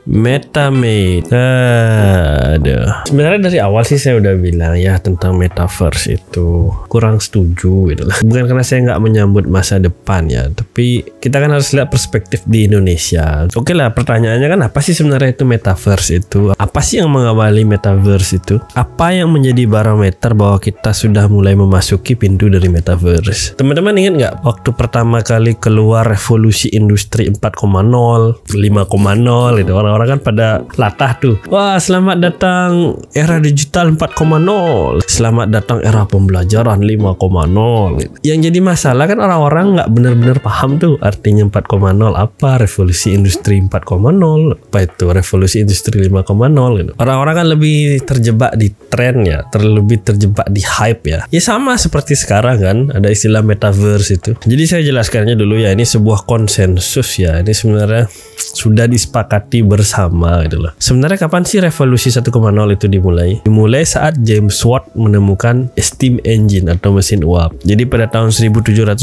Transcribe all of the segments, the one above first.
MetaMate. Aduh. Sebenarnya dari awal sih saya udah bilang ya tentang metaverse itu kurang setuju gitu lah. Bukan karena saya nggak menyambut masa depan ya, tapi kita kan harus lihat perspektif di Indonesia. Oke lah, pertanyaannya kan apa sih sebenarnya itu metaverse itu? Apa sih yang mengawali metaverse itu? Apa yang menjadi barometer bahwa kita sudah mulai memasuki pintu dari metaverse? Teman-teman ingat nggak waktu pertama kali keluar revolusi industri 4.0, 5.0 itu, orang-orang kan pada latah tuh. Wah, selamat datang era digital 4.0. Selamat datang era pembelajaran 5.0. Yang jadi masalah kan orang-orang nggak benar-benar paham tuh artinya 4.0 apa, revolusi industri 4.0 apa itu, revolusi industri 5.0 gitu. Orang-orang kan lebih terjebak di tren ya, terlebih terjebak di hype ya. Ya sama seperti sekarang kan ada istilah metaverse itu. Jadi saya jelaskannya dulu ya, ini sebuah konsensus ya. Ini sebenarnya sudah disepakati bersama gitu loh. Sebenarnya kapan sih revolusi 1.0 itu dimulai? Dimulai saat James Watt menemukan steam engine atau mesin uap. Jadi pada tahun 1781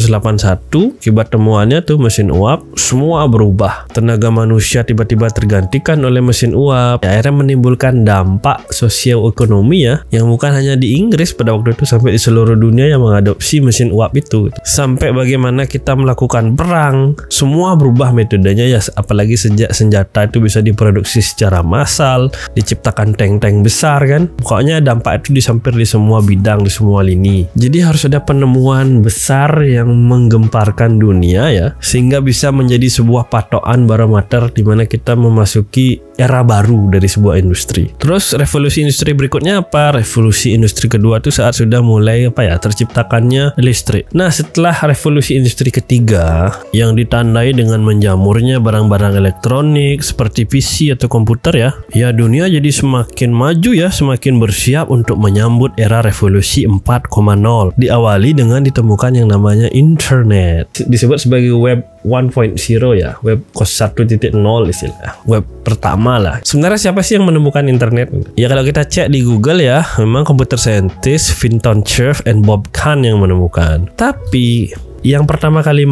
akibat temuannya tuh mesin uap, semua berubah. Tenaga manusia tiba-tiba tergantikan oleh mesin uap. Ya, akhirnya menimbulkan dampak sosioekonomi ya, yang bukan hanya di Inggris pada waktu itu, sampai di seluruh dunia yang mengadopsi mesin uap itu. Sampai bagaimana kita melakukan perang, semua berubah metodenya ya, apalagi sejak senjata itu bisa diproduksi secara massal, diciptakan tank-tank besar kan. Pokoknya dampak itu disampir di semua bidang, di semua lini. Jadi harus ada penemuan besar yang menggemparkan dunia ya, sehingga bisa menjadi sebuah patokan barometer di mana kita memasuki era baru dari sebuah industri. Terus revolusi industri berikutnya apa? Revolusi industri kedua itu saat sudah mulai terciptakannya listrik. Nah, setelah revolusi industri ketiga yang ditandai dengan menjamurnya barang-barang elektronik seperti PC atau komputer ya dunia jadi semakin maju ya, semakin bersiap untuk menyambut era revolusi 4.0. Diawali dengan ditemukan yang namanya internet. Disebut sebagai web 1.0 ya, web 1.0 istilah, web pertama lah. Sebenarnya siapa sih yang menemukan internet? Ya kalau kita cek di Google ya, memang computer scientist Vinton Cerf and Bob Kahn yang menemukan. Tapi yang pertama kali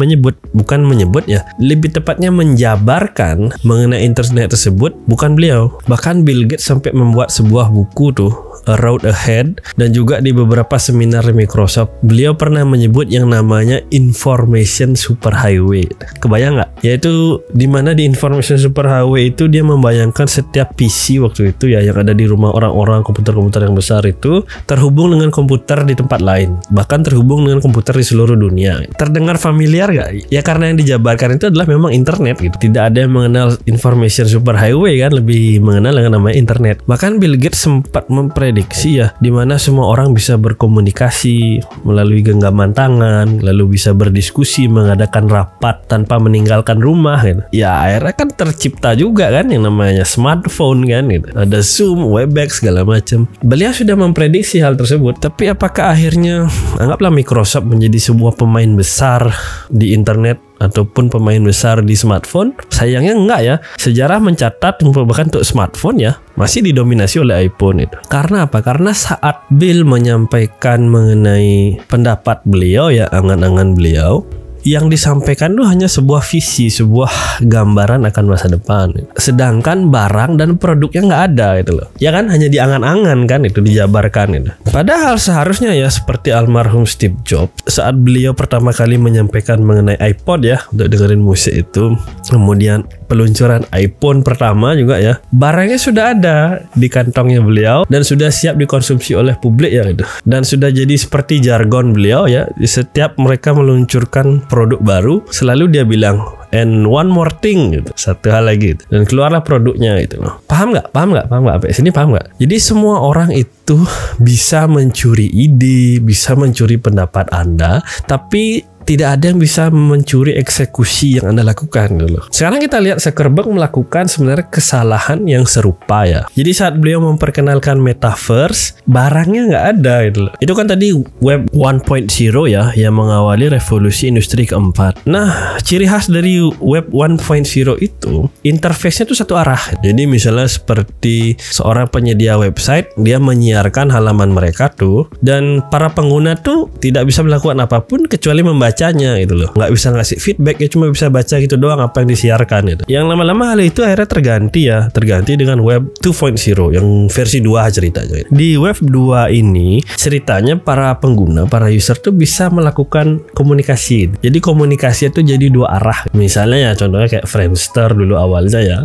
bukan menyebut ya, lebih tepatnya menjabarkan mengenai internet tersebut bukan beliau. Bahkan Bill Gates sampai membuat sebuah buku tuh, A Road Ahead, dan juga di beberapa seminar Microsoft beliau pernah menyebut yang namanya information superhighway. Kebayang nggak? Yaitu dimana di information superhighway itu dia membayangkan setiap PC waktu itu ya yang ada di rumah orang-orang, komputer-komputer yang besar itu terhubung dengan komputer di tempat lain, bahkan terhubung dengan komputer di seluruh dunia. Terdengar familiar gak? Ya karena yang dijabarkan itu adalah memang internet gitu. Tidak ada yang mengenal information superhighway kan, lebih mengenal dengan namanya internet. Bahkan Bill Gates sempat memprediksi ya, dimana semua orang bisa berkomunikasi melalui genggaman tangan, lalu bisa berdiskusi, mengadakan rapat tanpa meninggalkan rumah gitu. Ya akhirnya kan tercipta juga kan yang namanya smartphone kan gitu. Ada Zoom, Webex segala macam. Beliau sudah memprediksi hal tersebut. Tapi apakah akhirnya anggaplah Microsoft menjadi sebuah pemain besar di internet ataupun pemain besar di smartphone? Sayangnya enggak ya. Sejarah mencatat bahkan untuk smartphone ya masih didominasi oleh iPhone itu. Karena apa? Karena saat Bill menyampaikan mengenai pendapat beliau ya, angan-angan beliau, yang disampaikan tuh hanya sebuah visi, sebuah gambaran akan masa depan. Sedangkan barang dan produknya nggak ada gitu loh. Ya kan, hanya diangan-angan kan, itu dijabarkan gitu. Padahal seharusnya ya seperti almarhum Steve Jobs saat beliau pertama kali menyampaikan mengenai iPod ya untuk dengerin musik itu, kemudian peluncuran iPhone pertama juga ya, barangnya sudah ada di kantongnya beliau dan sudah siap dikonsumsi oleh publik ya gitu. Dan sudah jadi seperti jargon beliau ya, setiap mereka meluncurkan produk baru selalu dia bilang and one more thing gitu, satu hal lagi gitu. Dan keluarlah produknya gitu. Paham nggak? Sampai sini paham nggak? Jadi semua orang itu bisa mencuri ide, bisa mencuri pendapat Anda, tapi tidak ada yang bisa mencuri eksekusi yang Anda lakukan dulu. Sekarang kita lihat Zuckerberg melakukan sebenarnya kesalahan yang serupa ya. Jadi saat beliau memperkenalkan metaverse, barangnya nggak ada gitu loh. Itu kan tadi web 1.0 ya, yang mengawali revolusi industri keempat. Nah, ciri khas dari web 1.0 itu interface-nya tuh satu arah. Jadi misalnya seperti seorang penyedia website, dia menyiarkan halaman mereka tuh, dan para pengguna tuh tidak bisa melakukan apapun kecuali membaca bacanya gitu loh, nggak bisa ngasih feedback ya, cuma bisa baca gitu doang apa yang disiarkan gitu. Yang lama-lama hal itu akhirnya terganti dengan web 2.0 yang versi 2 ceritanya. Di web 2 ini ceritanya para pengguna, para user tuh bisa melakukan komunikasi. Jadi komunikasi itu jadi dua arah. Misalnya ya contohnya kayak Friendster dulu awalnya ya.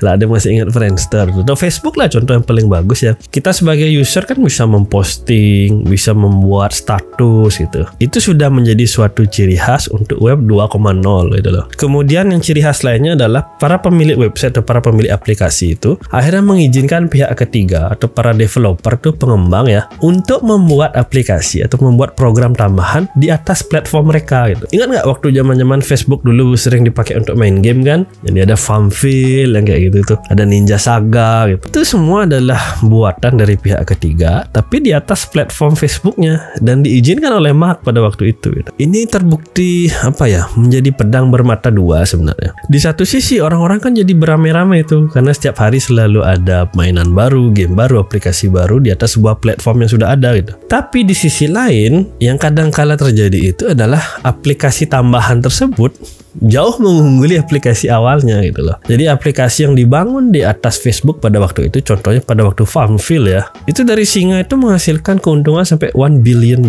Lah ada masih ingat Friendster atau Facebook lah contoh yang paling bagus ya. Kita sebagai user kan bisa memposting, bisa membuat status gitu. Itu sudah menjadi suatu ciri khas untuk web 2.0 gitu loh. Kemudian yang ciri khas lainnya adalah para pemilik website atau para pemilik aplikasi itu akhirnya mengizinkan pihak ketiga atau para developer tuh, pengembang ya, untuk membuat aplikasi atau membuat program tambahan di atas platform mereka gitu. Ingat nggak waktu zaman Facebook dulu sering dipakai untuk main game kan? Jadi ada Farmville yang kayak gitu tuh, ada Ninja Saga gitu. Itu semua adalah buatan dari pihak ketiga tapi di atas platform Facebooknya dan diizinkan oleh Mark pada waktu itu gitu. Ini terbukti menjadi pedang bermata dua sebenarnya. Di satu sisi orang-orang kan jadi beramai-ramai itu karena setiap hari selalu ada mainan baru, game baru, aplikasi baru di atas sebuah platform yang sudah ada gitu. Tapi di sisi lain yang kadang-kala terjadi itu adalah aplikasi tambahan tersebut jauh mengungguli aplikasi awalnya gitu loh. Jadi aplikasi yang dibangun di atas Facebook pada waktu itu, contohnya pada waktu Farmville ya, itu dari singa itu menghasilkan keuntungan sampai $1 billion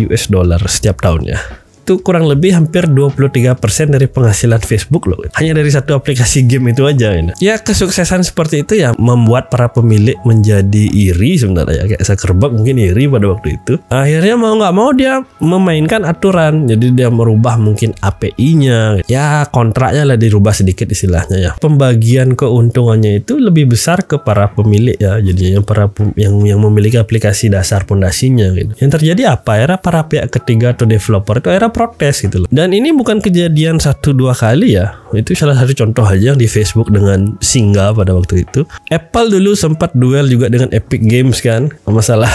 setiap tahunnya. Itu kurang lebih hampir 23% dari penghasilan Facebook loh. Hanya dari satu aplikasi game itu aja ini. Ya kesuksesan seperti itu ya membuat para pemilik menjadi iri sebenarnya ya. Kayak Zuckerberg mungkin iri pada waktu itu. Akhirnya mau nggak mau dia memainkan aturan. Jadi dia merubah mungkin API-nya. Ya kontraknya lah dirubah sedikit istilahnya ya. Pembagian keuntungannya itu lebih besar ke para pemilik ya. Jadi yang memiliki aplikasi dasar pondasinya gitu. Yang terjadi apa? Era para pihak ketiga atau developer itu protes gitu loh. Dan ini bukan kejadian 1-2 kali ya. Itu salah satu contoh aja yang di Facebook dengan Singa pada waktu itu. Apple dulu sempat duel juga dengan Epic Games kan. Masalah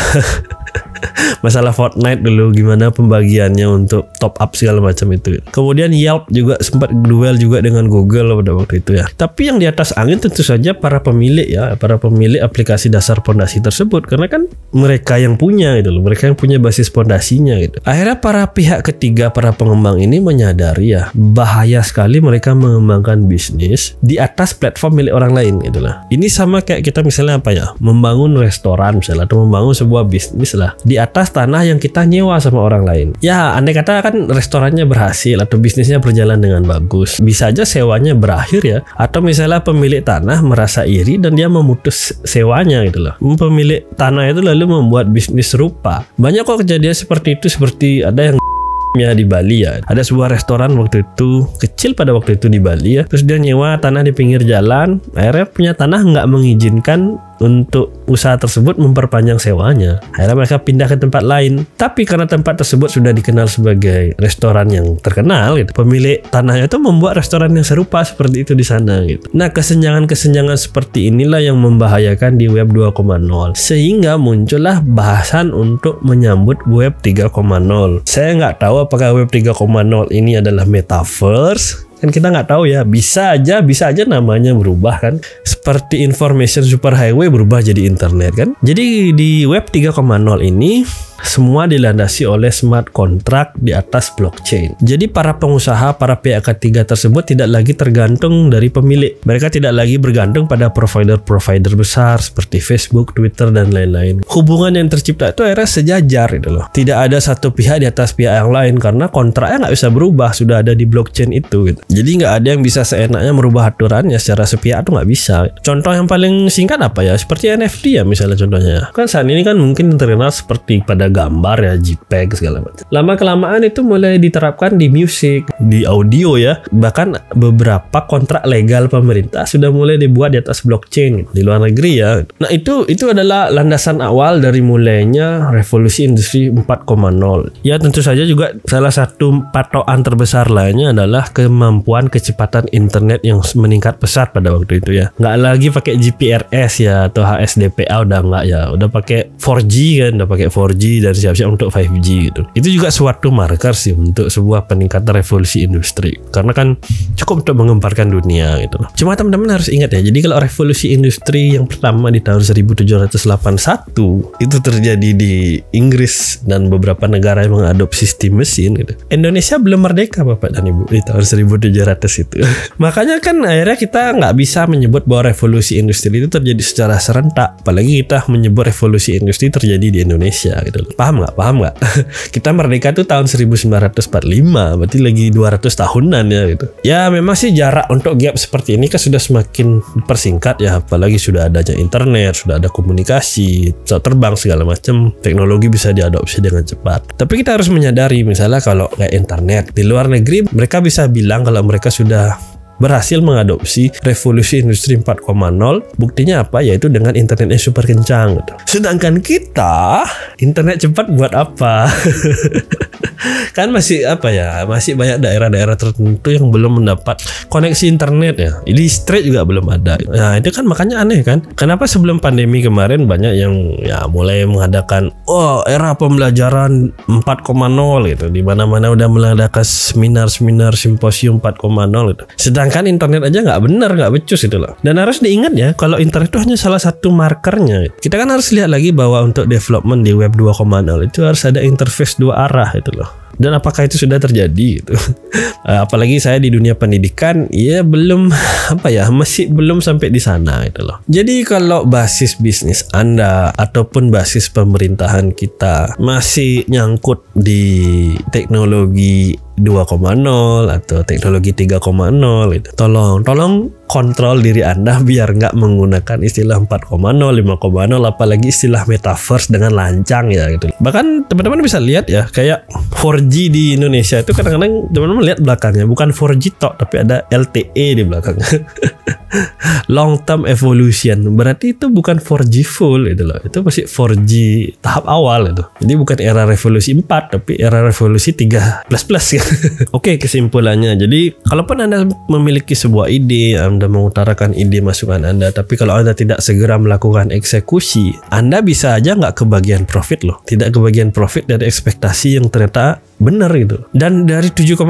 Fortnite dulu gimana pembagiannya untuk top up segala macam itu. Kemudian Yelp juga sempat duel juga dengan Google pada waktu itu ya. Tapi yang di atas angin tentu saja para pemilik ya, para pemilik aplikasi dasar pondasi tersebut, karena kan mereka yang punya gitu loh, mereka yang punya basis pondasinya gitu. Akhirnya para pihak ketiga, para pengembang ini menyadari ya bahaya sekali mereka mengembangkan bisnis di atas platform milik orang lain gitu lah. Ini sama kayak kita misalnya membangun restoran misalnya atau membangun sebuah bisnis lah di atas tanah yang kita nyewa sama orang lain. Ya andai kata kan restorannya berhasil atau bisnisnya berjalan dengan bagus, bisa aja sewanya berakhir ya. Atau misalnya pemilik tanah merasa iri dan dia memutus sewanya gitu loh. Pemilik tanah itu lalu membuat bisnis serupa. Banyak kok kejadian seperti itu, seperti ada yang ya di Bali ya. Ada sebuah restoran waktu itu kecil pada waktu itu di Bali ya. Terus dia nyewa tanah di pinggir jalan. Akhirnya punya tanah nggak mengizinkan untuk usaha tersebut memperpanjang sewanya. Akhirnya mereka pindah ke tempat lain. Tapi karena tempat tersebut sudah dikenal sebagai restoran yang terkenal gitu, pemilik tanahnya itu membuat restoran yang serupa seperti itu di sana gitu. Nah kesenjangan-kesenjangan seperti inilah yang membahayakan di web 2.0. Sehingga muncullah bahasan untuk menyambut web 3.0. Saya nggak tahu apakah web 3.0 ini adalah metaverse. Kan kita nggak tahu ya, bisa aja namanya berubah kan, seperti information superhighway berubah jadi internet kan. Jadi di web 3.0 ini semua dilandasi oleh smart contract di atas blockchain. Jadi para pengusaha, para pihak ketiga tersebut tidak lagi tergantung dari pemilik. Mereka tidak lagi bergantung pada provider-provider besar seperti Facebook, Twitter, dan lain-lain. Hubungan yang tercipta itu akhirnya sejajar gitu loh. Tidak ada satu pihak di atas pihak yang lain karena kontraknya nggak bisa berubah, sudah ada di blockchain itu gitu. Jadi nggak ada yang bisa seenaknya merubah aturannya secara sepihak, itu nggak bisa. Contoh yang paling singkat apa ya? Seperti NFT ya misalnya contohnya. Kan saat ini kan mungkin terkenal seperti pada gambar ya, JPEG segala macam. Lama-kelamaan itu mulai diterapkan di musik, di audio ya. Bahkan beberapa kontrak legal pemerintah sudah mulai dibuat di atas blockchain di luar negeri ya. Nah itu adalah landasan awal dari mulainya revolusi industri 4.0. Ya tentu saja juga salah satu patokan terbesar lainnya adalah kemampuan kecepatan internet yang meningkat pesat pada waktu itu ya. Nggak lagi pakai GPRS ya atau HSDPA, udah nggak ya. Udah pakai 4G kan, udah pakai 4G 4G dan siap-siap untuk 5G gitu. Itu juga suatu marker sih untuk sebuah peningkatan revolusi industri, karena kan cukup untuk mengemparkan dunia gitu loh. Cuma teman-teman harus ingat ya, jadi kalau revolusi industri yang pertama di tahun 1781 itu terjadi di Inggris dan beberapa negara yang mengadopsi steam mesin gitu, Indonesia belum merdeka Bapak dan Ibu di tahun 1700 itu. Makanya kan akhirnya kita nggak bisa menyebut bahwa revolusi industri itu terjadi secara serentak, apalagi kita menyebut revolusi industri terjadi di Indonesia gitu loh. Paham nggak? Kita merdeka tuh tahun 1945, berarti lagi 200 tahunan ya gitu. Ya memang sih jarak untuk gap seperti ini kan sudah semakin dipersingkat ya, apalagi sudah adanya internet, sudah ada komunikasi, pesawat terbang segala macam, teknologi bisa diadopsi dengan cepat. Tapi kita harus menyadari, misalnya kalau kayak internet di luar negeri, mereka bisa bilang kalau mereka sudah berhasil mengadopsi revolusi industri 4.0. Buktinya apa? Yaitu dengan internetnya super kencang gitu. Sedangkan kita internet cepat buat apa? Kan masih masih banyak daerah-daerah tertentu yang belum mendapat koneksi internet ya. Listrik juga belum ada. Nah itu kan makanya aneh kan, kenapa sebelum pandemi kemarin banyak yang ya mulai mengadakan era pembelajaran 4.0 gitu, di mana-mana udah mengadakan seminar-seminar simposium 4.0 gitu. Sedangkan internet aja nggak benar, nggak becus itu loh. Dan harus diingat ya, kalau internet itu hanya salah satu markernya. Kita kan harus lihat lagi bahwa untuk development di web 2.0 itu harus ada interface dua arah itu loh. Dan apakah itu sudah terjadi gitu? Apalagi saya di dunia pendidikan, ya belum masih belum sampai di sana itu loh. Jadi kalau basis bisnis Anda ataupun basis pemerintahan kita masih nyangkut di teknologi 2.0 atau teknologi 3.0 gitu, tolong kontrol diri Anda biar nggak menggunakan istilah 4.0, 5.0, apalagi istilah metaverse dengan lancang ya gitu. Bahkan teman-teman bisa lihat ya, kayak 4G di Indonesia itu kadang-kadang teman-teman lihat belakangnya bukan 4G tok, tapi ada LTE di belakangnya. Long term evolution, berarti itu bukan 4G full itu loh, itu masih 4G tahap awal itu. Jadi bukan era revolusi 4 tapi era revolusi 3++ kan. Oke, kesimpulannya, jadi kalaupun Anda memiliki sebuah ide, Anda mengutarakan ide masukan Anda, tapi kalau Anda tidak segera melakukan eksekusi, Anda bisa aja nggak kebagian profit loh, tidak kebagian profit dari ekspektasi yang ternyata benar gitu. Dan dari 7,8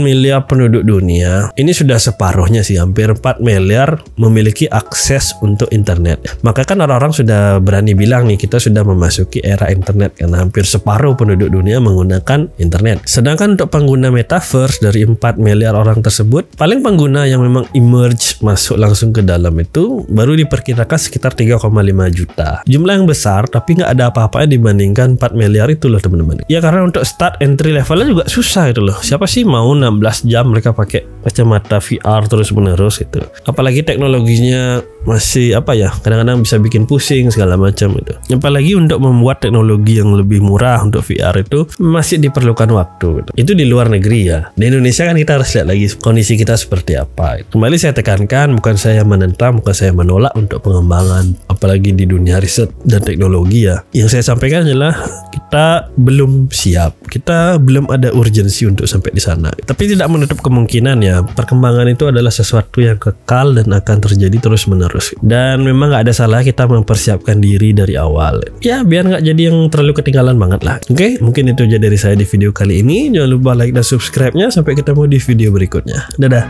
miliar penduduk dunia, ini sudah separuhnya sih, hampir 4 miliar memiliki akses untuk internet. Maka kan orang-orang sudah berani bilang nih, kita sudah memasuki era internet karena hampir separuh penduduk dunia menggunakan internet. Sedangkan untuk pengguna metaverse dari 4 miliar orang tersebut, paling pengguna yang memang emerge masuk langsung ke dalam itu baru diperkirakan sekitar 3,5 juta. Jumlah yang besar tapi nggak ada apa-apanya dibandingkan 4 miliar itu loh teman-teman. Ya karena untuk start entry levelnya juga susah itu loh. Siapa sih mau 16 jam mereka pakai kacamata VR terus menerus itu. Apalagi teknologinya masih kadang-kadang bisa bikin pusing segala macam itu. Apalagi untuk membuat teknologi yang lebih murah untuk VR itu masih diperlukan waktu gitu. Itu di luar negeri ya. Di Indonesia kan kita harus lihat lagi kondisi kita seperti apa. Kembali saya tekankan, bukan saya menentang, bukan saya menolak untuk pengembangan apalagi di dunia riset dan teknologi ya. Yang saya sampaikan adalah kita belum siap. Kita belum ada urgensi untuk sampai di sana. Tapi tidak menutup kemungkinan ya, perkembangan itu adalah sesuatu yang kekal dan akan terjadi terus-menerus. Dan memang nggak ada salah kita mempersiapkan diri dari awal. Ya biar nggak jadi yang terlalu ketinggalan banget lah. Oke, mungkin itu aja dari saya di video kali ini. Jangan lupa like dan subscribe-nya. Sampai ketemu di video berikutnya. Dadah.